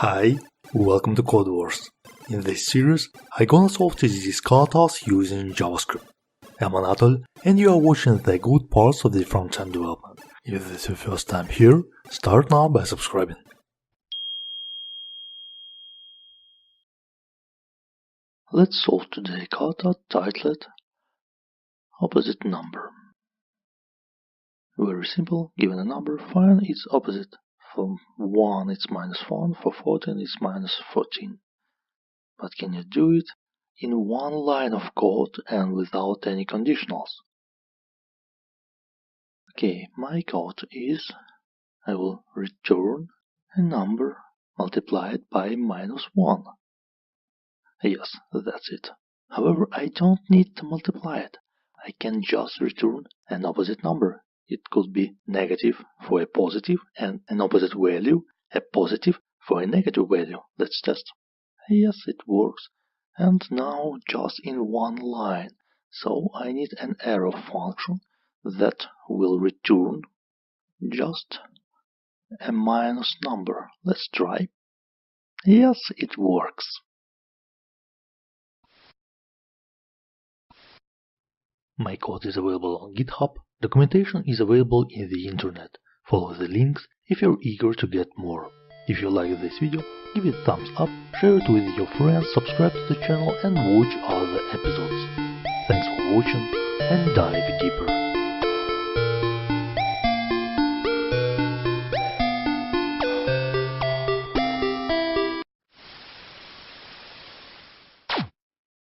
Hi, welcome to Codewars. In this series, I'm gonna solve TDD's katas using JavaScript. I'm Anatol, and you are watching the good parts of the front-end development. If this is your first time here, start now by subscribing. Let's solve today's kata titled Opposite Number. Very simple, given a number, find its opposite. For 1 it's -1, for 14 it's -14. But can you do it in one line of code and without any conditionals? Okay, my code is I will return a number multiplied by -1. Yes, that's it. However, I don't need to multiply it. I can just return an opposite number. It could be negative for a positive and an opposite value, a positive for a negative value. Let's test. Yes, it works. And now just in one line. So I need an arrow function that will return just a minus number. Let's try. Yes, it works. My code is available on GitHub. Documentation is available in the internet. Follow the links if you're eager to get more. If you like this video, give it a thumbs up, share it with your friends, subscribe to the channel and watch other episodes. Thanks for watching and dive deeper.